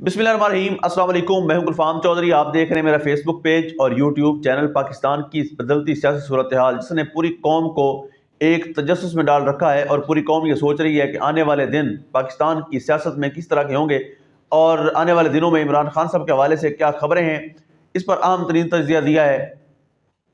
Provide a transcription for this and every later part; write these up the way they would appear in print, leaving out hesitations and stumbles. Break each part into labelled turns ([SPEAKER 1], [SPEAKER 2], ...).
[SPEAKER 1] बिस्मिल्लाहिर्रहमानिर्रहीम, अस्सलाम वालेकुम। मैं हूं गुलफाम चौधरी। आप देख रहे हैं मेरा फेसबुक पेज और यूट्यूब चैनल। पाकिस्तान की इस बदलती सियासी सूरत हाल जिसने पूरी कौम को एक तजस्सुस में डाल रखा है और पूरी कौम ये सोच रही है कि आने वाले दिन पाकिस्तान की सियासत में किस तरह के होंगे और आने वाले दिनों में इमरान खान साहब के हवाले से क्या खबरें हैं, इस पर अहम तरीन तजिया दिया है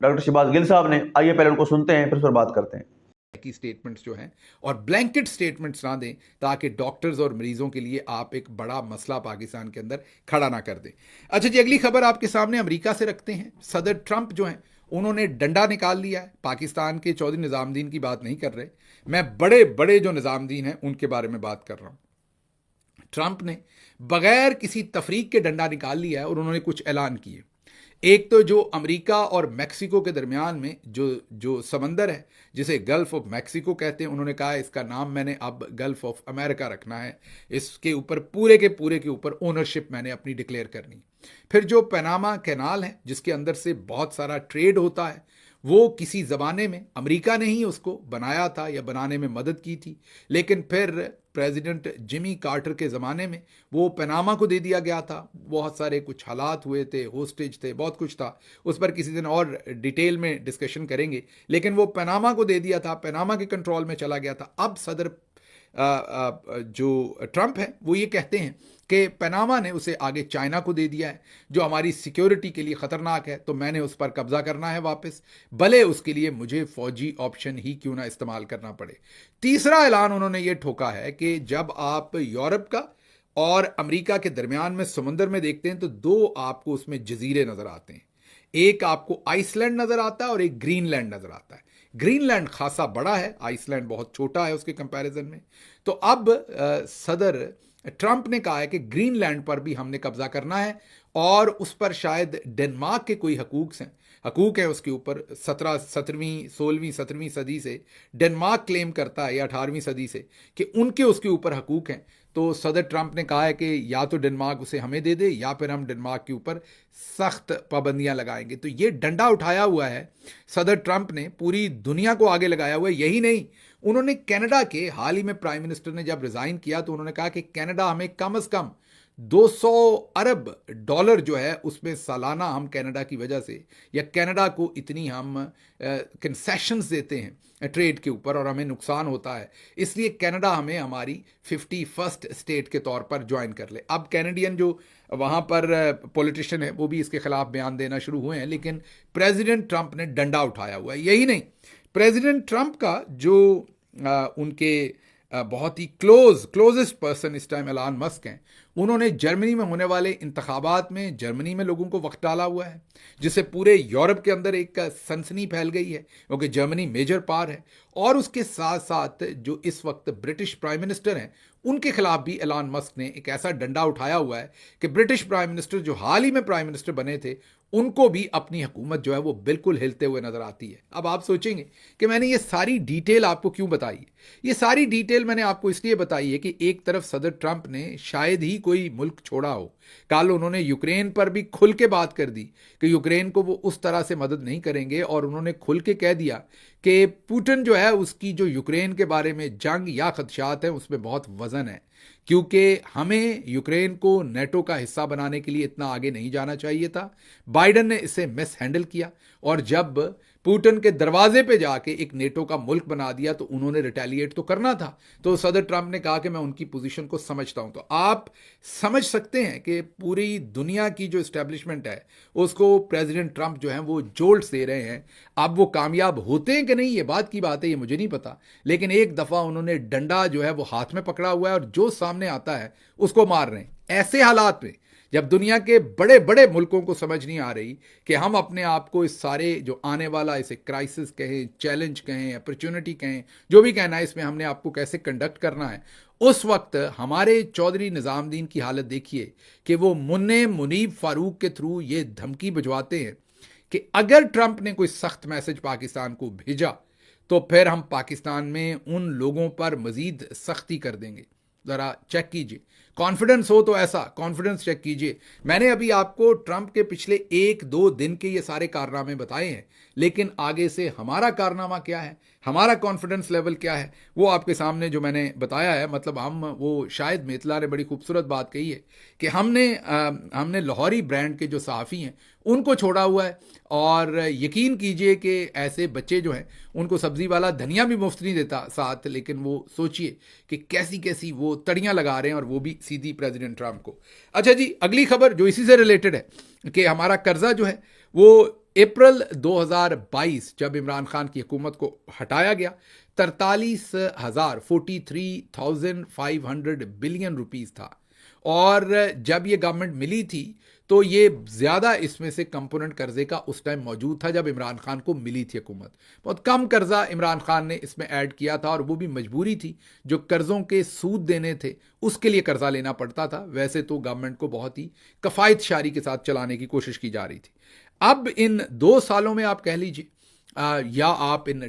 [SPEAKER 1] डॉक्टर शहबाज गिल साहब ने। आइए पहले उनको सुनते हैं, फिर उस पर बात करते हैं।
[SPEAKER 2] की स्टेटमेंट्स जो हैं और ब्लैंकेट स्टेटमेंट्स ना दें ताकि डॉक्टर्स और मरीजों के लिए आप एक बड़ा मसला पाकिस्तान के अंदर खड़ा ना कर दें। अच्छा जी, अगली खबर आपके सामने अमेरिका से रखते हैं। सदर ट्रंप जो हैं उन्होंने डंडा निकाल लिया है। पाकिस्तान के चौधरी निज़ामुद्दीन की बात नहीं कर रहे, मैं बड़े बड़े जो निज़ामुद्दीन हैं उनके बारे में बात कर रहा हूं। ट्रंप ने बगैर किसी तफरीक के डंडा निकाल लिया है और उन्होंने कुछ ऐलान किए। एक तो जो अमेरिका और मैक्सिको के दरमियान में जो जो समंदर है जिसे गल्फ ऑफ मैक्सिको कहते हैं, उन्होंने कहा इसका नाम मैंने अब गल्फ ऑफ अमेरिका रखना है। इसके ऊपर पूरे के ऊपर ओनरशिप मैंने अपनी डिक्लेयर करनी। फिर जो पनामा कैनाल है जिसके अंदर से बहुत सारा ट्रेड होता है, वो किसी ज़माने में अमेरिका ने ही उसको बनाया था या बनाने में मदद की थी, लेकिन फिर प्रेसिडेंट जिमी कार्टर के ज़माने में वो पनामा को दे दिया गया था। बहुत सारे कुछ हालात हुए थे, होस्टेज थे, बहुत कुछ था, उस पर किसी दिन और डिटेल में डिस्कशन करेंगे। लेकिन वो पनामा को दे दिया था, पनामा के कंट्रोल में चला गया था। अब सदर जो ट्रंप है वो ये कहते हैं कि पनामा ने उसे आगे चाइना को दे दिया है जो हमारी सिक्योरिटी के लिए ख़तरनाक है, तो मैंने उस पर कब्ज़ा करना है वापस, भले उसके लिए मुझे फ़ौजी ऑप्शन ही क्यों ना इस्तेमाल करना पड़े। तीसरा ऐलान उन्होंने ये ठोका है कि जब आप यूरोप का और अमेरिका के दरमियान में समुंदर में देखते हैं तो दो आपको उसमें जजीरे नज़र आते हैं। एक आपको आइसलैंड नज़र आता है और एक ग्रीनलैंड नज़र आता है। ग्रीनलैंड खासा बड़ा है, आइसलैंड बहुत छोटा है उसके कंपैरिजन में। तो अब सदर ट्रंप ने कहा है कि ग्रीनलैंड पर भी हमने कब्जा करना है और उस पर शायद डेनमार्क के कोई हकूक हैं उसके ऊपर। 17वीं सदी से डेनमार्क क्लेम करता है या 18वीं सदी से कि उनके उसके ऊपर हकूक हैं। तो सदर ट्रंप ने कहा है कि या तो डेनमार्क उसे हमें दे दे या फिर हम डेनमार्क के ऊपर सख्त पाबंदियां लगाएंगे। तो ये डंडा उठाया हुआ है सदर ट्रंप ने, पूरी दुनिया को आगे लगाया हुआ है। यही नहीं, उन्होंने कनाडा के हाल ही में प्राइम मिनिस्टर ने जब रिजाइन किया तो उन्होंने कहा कि कनाडा हमें कम से कम 200 अरब डॉलर जो है उसमें सालाना हम कनाडा की वजह से, या कनाडा को इतनी हम कंसेशंस देते हैं ट्रेड के ऊपर और हमें नुकसान होता है, इसलिए कनाडा हमें हमारी 51st स्टेट के तौर पर ज्वाइन कर ले। अब कैनेडियन जो वहाँ पर पॉलिटिशियन है वो भी इसके खिलाफ बयान देना शुरू हुए हैं, लेकिन प्रेसिडेंट ट्रंप ने डंडा उठाया हुआ है। यही नहीं, प्रेसिडेंट ट्रंप का जो उनके बहुत ही क्लोजेस्ट पर्सन इस टाइम एलन मस्क हैं, उन्होंने जर्मनी में होने वाले इंतखाबात में जर्मनी में लोगों को वक्त डाला हुआ है, जिससे पूरे यूरोप के अंदर एक सनसनी फैल गई है क्योंकि जर्मनी मेजर पावर है। और उसके साथ साथ जो इस वक्त ब्रिटिश प्राइम मिनिस्टर हैं उनके खिलाफ भी एलन मस्क ने एक ऐसा डंडा उठाया हुआ है कि ब्रिटिश प्राइम मिनिस्टर जो हाल ही में प्राइम मिनिस्टर बने थे उनको भी अपनी हुकूमत जो है वो बिल्कुल हिलते हुए नजर आती है। अब आप सोचेंगे कि मैंने ये सारी डिटेल आपको क्यों बताई है। ये सारी डिटेल मैंने आपको इसलिए बताई है कि एक तरफ सदर ट्रंप ने शायद ही कोई मुल्क छोड़ा हो, कल उन्होंने यूक्रेन पर भी खुल के बात कर दी कि यूक्रेन को वो उस तरह से मदद नहीं करेंगे, और उन्होंने खुल के कह दिया कि पुतिन जो है उसकी जो यूक्रेन के बारे में जंग या खदशात है उसमें बहुत वजन है, क्योंकि हमें यूक्रेन को नेटो का हिस्सा बनाने के लिए इतना आगे नहीं जाना चाहिए था। बाइडन ने इसे मिस हैंडल किया और जब पुतिन के दरवाजे पे जाके एक नेटो का मुल्क बना दिया तो उन्होंने रिटेलिएट तो करना था। तो सदर ट्रंप ने कहा कि मैं उनकी पोजीशन को समझता हूं। तो आप समझ सकते हैं कि पूरी दुनिया की जो इस्टेब्लिशमेंट है उसको प्रेसिडेंट ट्रंप जो है वो जोल्ट दे रहे हैं। अब वो कामयाब होते हैं कि नहीं ये बात की बात है, ये मुझे नहीं पता, लेकिन एक दफ़ा उन्होंने डंडा जो है वो हाथ में पकड़ा हुआ है और जो सामने आता है उसको मार रहे हैं। ऐसे हालात में जब दुनिया के बड़े बड़े मुल्कों को समझ नहीं आ रही कि हम अपने आप को इस सारे जो आने वाला, इसे क्राइसिस कहें, चैलेंज कहें, अपॉर्चुनिटी कहें, जो भी कहना है, इसमें हमने आपको कैसे कंडक्ट करना है, उस वक्त हमारे चौधरी निज़ामुद्दीन की हालत देखिए कि वो मुन्ने मुनीब फारूक के थ्रू ये धमकी भिजवाते हैं कि अगर ट्रंप ने कोई सख्त मैसेज पाकिस्तान को भेजा तो फिर हम पाकिस्तान में उन लोगों पर मजीद सख्ती कर देंगे। ज़रा चेक कीजिए, कॉन्फिडेंस हो तो ऐसा कॉन्फिडेंस चेक कीजिए। मैंने अभी आपको ट्रंप के पिछले 1-2 दिन के ये सारे कारनामे बताए हैं, लेकिन आगे से हमारा कारनामा क्या है, हमारा कॉन्फिडेंस लेवल क्या है, वो आपके सामने जो मैंने बताया है। मतलब हम वो शायद मेतला ने बड़ी खूबसूरत बात कही है कि हमने लाहौरी ब्रांड के जो सहाफ़ी हैं उनको छोड़ा हुआ है, और यकीन कीजिए कि ऐसे बच्चे जो हैं उनको सब्ज़ी वाला धनिया भी मुफ्त नहीं देता साथ, लेकिन वो सोचिए कि कैसी कैसी वो तड़ियाँ लगा रहे हैं, और वो भी सीधी प्रेसिडेंट ट्रंप को। अच्छा जी, अगली खबर जो इसी से रिलेटेड है कि हमारा कर्जा जो है वो अप्रैल 2022 जब इमरान खान की हुकूमत को हटाया गया 43,500 बिलियन रुपीस था, और जब ये गवर्नमेंट मिली थी तो ये ज़्यादा इसमें से कंपोनेंट कर्जे का उस टाइम मौजूद था जब इमरान खान को मिली थी हुकूमत। बहुत कम कर्जा इमरान खान ने इसमें ऐड किया था, और वो भी मजबूरी थी, जो कर्ज़ों के सूद देने थे उसके लिए कर्जा लेना पड़ता था। वैसे तो गवर्नमेंट को बहुत ही कफ़ायत शारी के साथ चलाने की कोशिश की जा रही थी। अब इन 2 सालों में आप कह लीजिए, या आप इन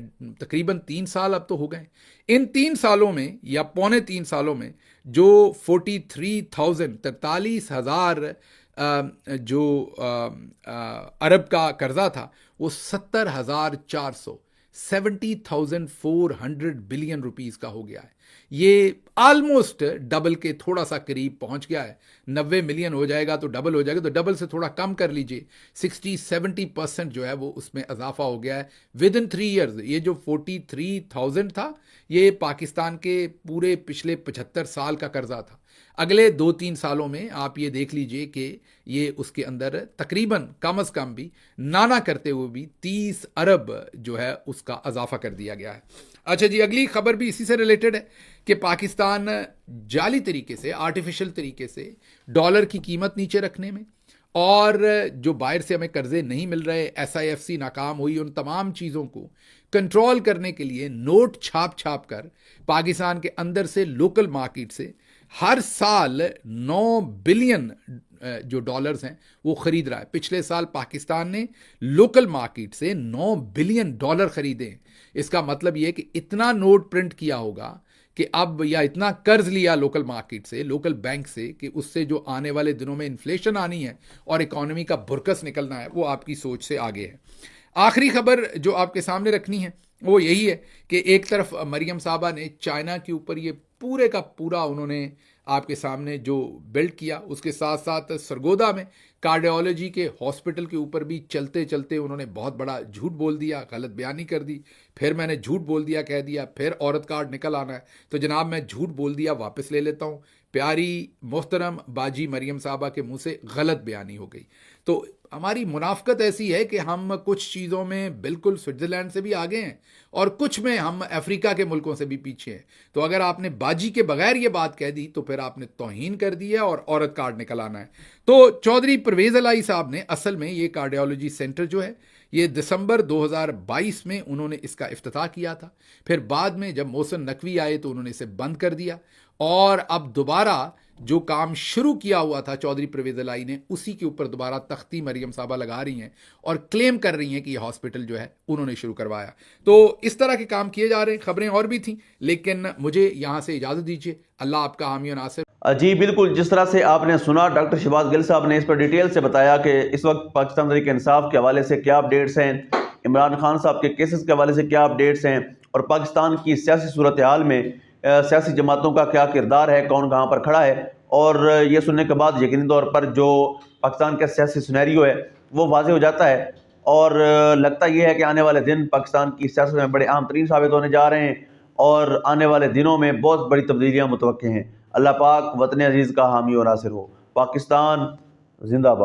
[SPEAKER 2] तकरीबन 3 साल अब तो हो गए, इन 3 सालों में या पौने 3 सालों में जो 43,000 जो अरब का कर्जा था वो 70,400 बिलियन रुपीस का हो गया है। ये ऑलमोस्ट डबल के थोड़ा सा करीब पहुंच गया है। 90 मिलियन हो जाएगा तो डबल हो जाएगा, तो डबल से थोड़ा कम कर लीजिए, 60-70% जो है वो उसमें इजाफा हो गया है विद इन 3 ईयर्स। ये जो 43,000 था ये पाकिस्तान के पूरे पिछले 75 साल का कर्जा था। अगले 2-3 सालों में आप ये देख लीजिए कि ये उसके अंदर तकरीबन कम अज़ कम भी नाना करते हुए भी 30 अरब जो है उसका इजाफा कर दिया गया है। अच्छा जी, अगली खबर भी इसी से रिलेटेड है कि पाकिस्तान जाली तरीके से, आर्टिफिशियल तरीके से डॉलर की कीमत नीचे रखने में, और जो बाहर से हमें कर्जे नहीं मिल रहे, SIFC नाकाम हुई, उन तमाम चीज़ों को कंट्रोल करने के लिए नोट छाप छाप कर पाकिस्तान के अंदर से लोकल मार्केट से हर साल 9 बिलियन जो डॉलर्स हैं वो खरीद रहा है। पिछले साल पाकिस्तान ने लोकल मार्केट से 9 बिलियन डॉलर खरीदे हैं। इसका मतलब ये है कि इतना नोट प्रिंट किया होगा कि अब, या इतना कर्ज लिया लोकल मार्केट से, लोकल बैंक से, कि उससे जो आने वाले दिनों में इन्फ्लेशन आनी है और इकोनॉमी का बुरकस निकलना है वो आपकी सोच से आगे है। आखिरी खबर जो आपके सामने रखनी है वो यही है कि एक तरफ मरियम साहबा ने चाइना के ऊपर ये पूरे का पूरा उन्होंने आपके सामने जो बिल्ड किया, उसके साथ साथ सरगोदा में कार्डियोलॉजी के हॉस्पिटल के ऊपर भी चलते चलते उन्होंने बहुत बड़ा झूठ बोल दिया, गलत बयानी कर दी, फिर मैंने झूठ बोल दिया कह दिया, फिर औरत कार्ड निकल आना है तो जनाब मैं झूठ बोल दिया वापस ले लेता हूँ। प्यारी मोहतरम बाजी मरियम साहबा के मुंह से गलत बयानी हो गई। तो हमारी मुनाफकत ऐसी है कि हम कुछ चीज़ों में बिल्कुल स्विट्ज़रलैंड से भी आगे हैं और कुछ में हम अफ्रीका के मुल्कों से भी पीछे हैं। तो अगर आपने बाजी के बगैर ये बात कह दी तो फिर आपने तौहीन कर दी है और औरत कार्ड निकल आना है। तो चौधरी परवेज़ अलाई साहब ने असल में ये कार्डियोलॉजी सेंटर जो है ये दिसंबर 2022 में उन्होंने इसका इफ्तिताह किया था। फिर बाद में जब मोहसिन नकवी आए तो उन्होंने इसे बंद कर दिया, और अब दोबारा जो काम शुरू किया हुआ था चौधरी परवेज़ अलाई ने, उसी के ऊपर दोबारा तख्ती मरियम साहबा लगा रही हैं और क्लेम कर रही हैं कि ये हॉस्पिटल जो है उन्होंने शुरू करवाया। तो इस तरह के काम किए जा रहे हैं। खबरें और भी थीं, लेकिन मुझे यहाँ से इजाज़त दीजिए। अल्लाह आपका हामी और नासिर।
[SPEAKER 1] जी बिल्कुल, जिस तरह से आपने सुना डॉक्टर शहबाज गिल साहब ने इस पर डिटेल से बताया कि इस वक्त पाकिस्तान तहरीक इंसाफ के हवाले से क्या अपडेट्स हैं, इमरान खान साहब के केसेस के हवाले से क्या अपडेट्स हैं, और पाकिस्तान की सियासी सूरत हाल में सियासी जमातों का क्या किरदार है, कौन कहाँ पर खड़ा है। और ये सुनने के बाद यकीनी तौर पर जो पाकिस्तान का सियासी सिनेरियो है वो वाज़ेह हो जाता है, और लगता ये है कि आने वाले दिन पाकिस्तान की सियासत में बड़े अहम तरीन साबित होने जा रहे हैं, और आने वाले दिनों में बहुत बड़ी तब्दीलियाँ मुतवक्के हैं। अल्लाह पाक वतन अजीज़ का हामी और नासिर हो। पाकिस्तान जिंदाबाद।